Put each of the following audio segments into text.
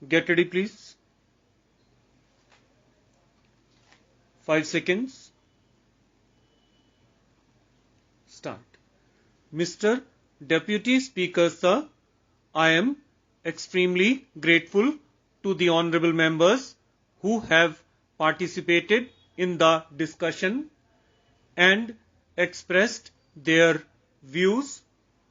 Get ready, please. 5 seconds. Start. Mr. Deputy Speaker, sir, I am extremely grateful to the honorable members who have participated in the discussion and expressed their views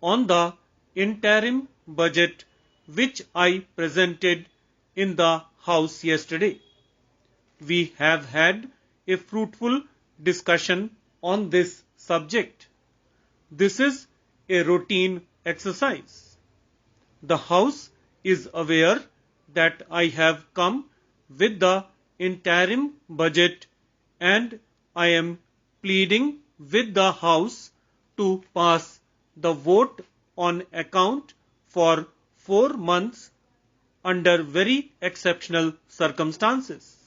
on the interim budget which I presented in the House yesterday. We have had a fruitful discussion on this subject. This is a routine exercise. The House is aware that I have come with the interim budget and I am pleading with the House to pass the vote on account for 4 months under very exceptional circumstances.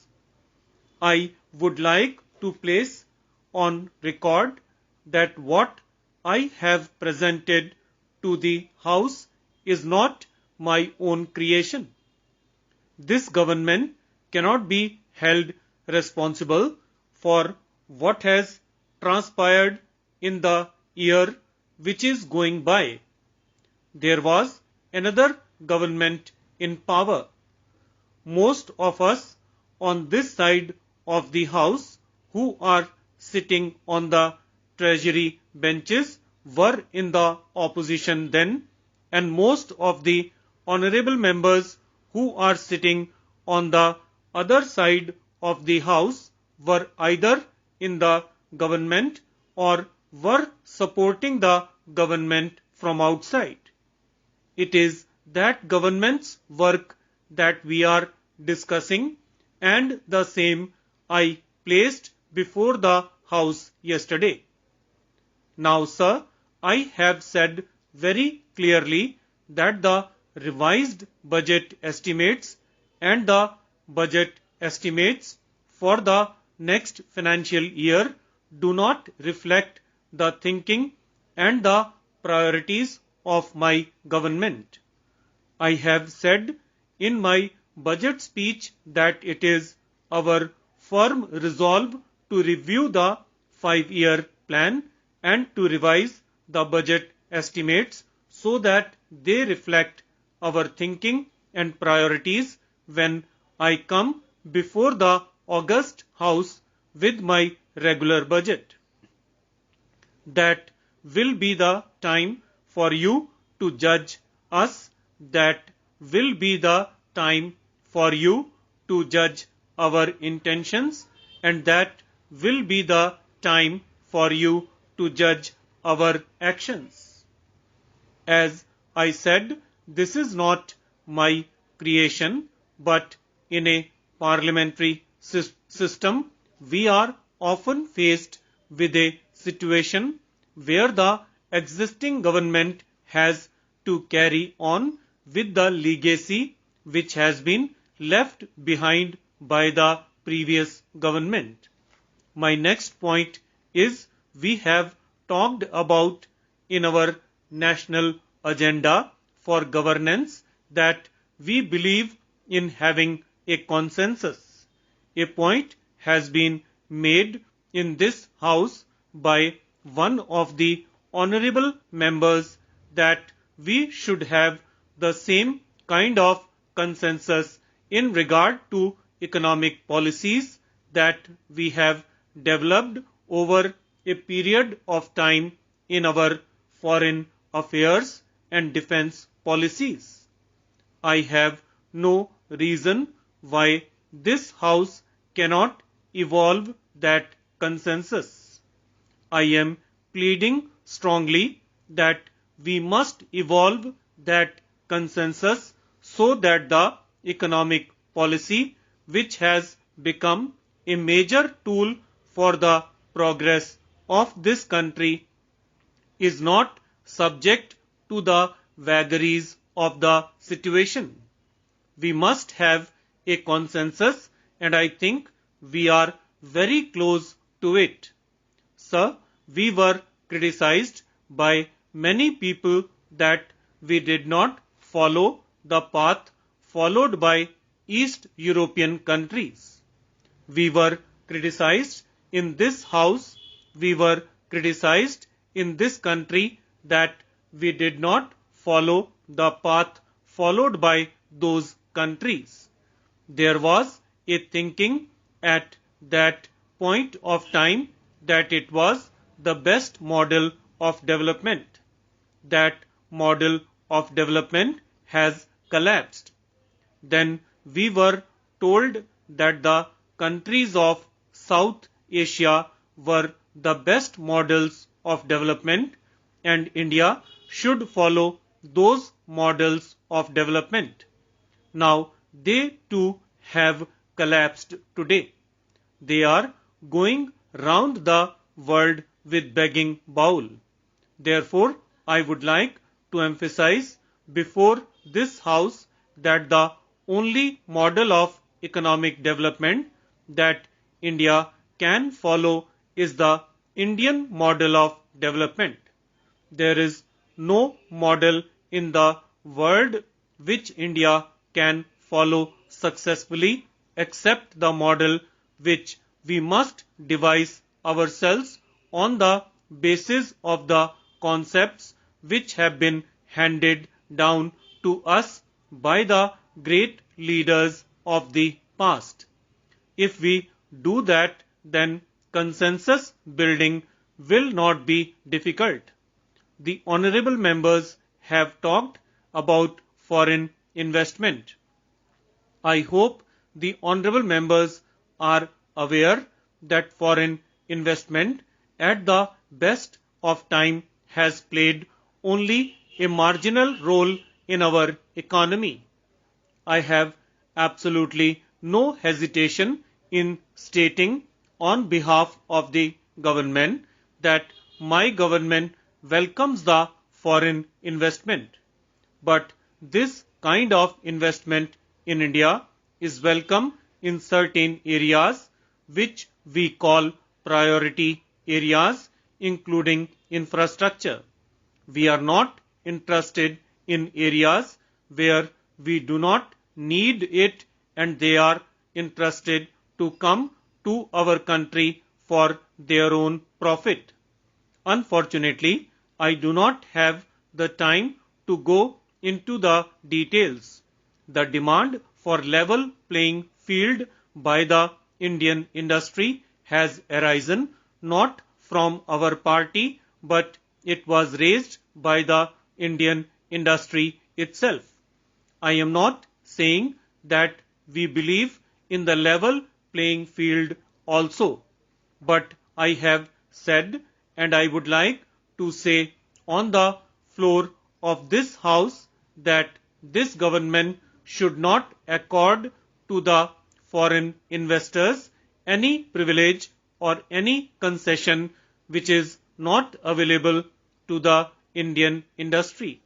I would like to place on record that what I have presented to the House is not my own creation. This government cannot be held responsible for what has transpired in the year which is going by. There was another government in power. Most of us on this side of the House who are sitting on the treasury benches were in the opposition then, and most of the honorable members who are sitting on the other side of the House were either in the government or were supporting the government from outside. It is that government's work that we are discussing, and the same I placed before the House yesterday. Now, sir, I have said very clearly that the revised budget estimates and the budget estimates for the next financial year do not reflect the thinking and the priorities of my government. I have said in my budget speech that it is our firm resolve to review the 5-year plan and to revise the budget estimates so that they reflect our thinking and priorities when I come before the August House with my regular budget. That will be the time for you to judge us. That will be the time for you to judge our intentions, and that will be the time for you to judge our actions. As I said, this is not my creation, but in a parliamentary system, we are often faced with a situation where the existing government has to carry on with the legacy which has been left behind by the previous government. My next point is we have talked about in our national agenda for governance that we believe in having a consensus. A point has been made in this House by one of the honorable members that we should have the same kind of consensus in regard to economic policies that we have developed over a period of time in our foreign affairs and defense policies. I have no reason why this House cannot evolve that consensus. I am pleading strongly that we must evolve that consensus so that the economic policy, which has become a major tool for the progress of this country, is not subject to the vagaries of the situation. We must have a consensus, and I think we are very close to it. Sir, we were criticized by many people that we did not follow the path followed by East European countries. We were criticized in this house, we were criticized in this country that we did not follow the path followed by those countries. There was a thinking at that point of time that it was the best model of development. That model of development has collapsed. Then we were told that the countries of South Asia were the best models of development and India should follow those models of development. Now they too have collapsed today. They are going round the world with begging bowl. Therefore, I would like to emphasize before this house that the only model of economic development that India can follow is the Indian model of development. There is no model in the world which India can follow successfully except the model which we must devise ourselves on the basis of the concepts which have been handed down to us by the great leaders of the past. If we do that, then consensus building will not be difficult. The honorable members have talked about foreign investment. I hope the honorable members are aware that foreign investment at the best of time has played only a marginal role in our economy. I have absolutely no hesitation in stating on behalf of the government that my government welcomes the foreign investment. But this kind of investment in India is welcome in certain areas which we call priority areas, including infrastructure. We are not interested in areas where we do not need it and they are interested to come to our country for their own profit. Unfortunately, I do not have the time to go into the details. The demand for level playing field by the Indian industry has arisen not from our party, but it was raised by the Indian industry itself. I am not saying that we believe in the level playing field also, but I have said and I would like to say on the floor of this house that this government should not accord to the foreign investors any privilege or any concession which is not available to the Indian industry.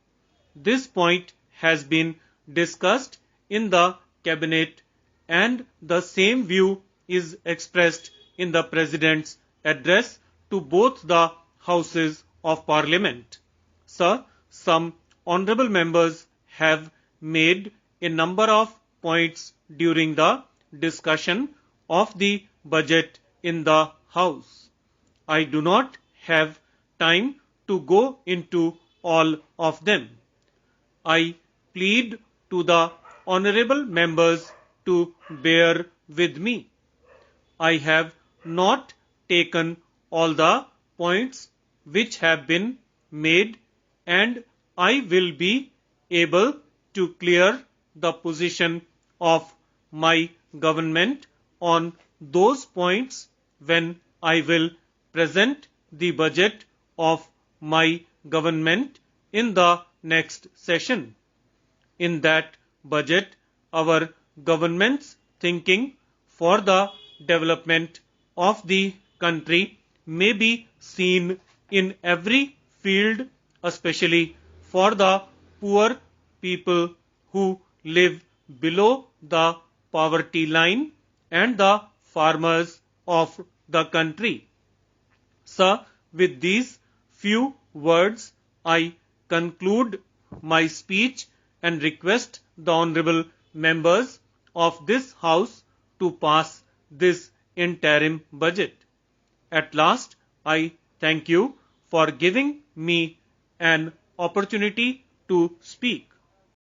This point has been discussed in the cabinet and the same view is expressed in the President's address to both the houses of Parliament. Sir, some honorable members have made a number of points during the discussion of the budget in the House. I do not have time to go into all of them. I plead to the honorable members to bear with me. I have not taken all the points which have been made and I will be able to clear the position of my government on those points when I will present the budget of my government in the next session. In that budget, our government's thinking for the development of the country may be seen in every field, especially for the poor people who live below the poverty line and the farmers of the country. Sir, with these few words, I conclude my speech and request the Honorable members of this House to pass this interim budget. At last, I thank you for giving me an opportunity to speak.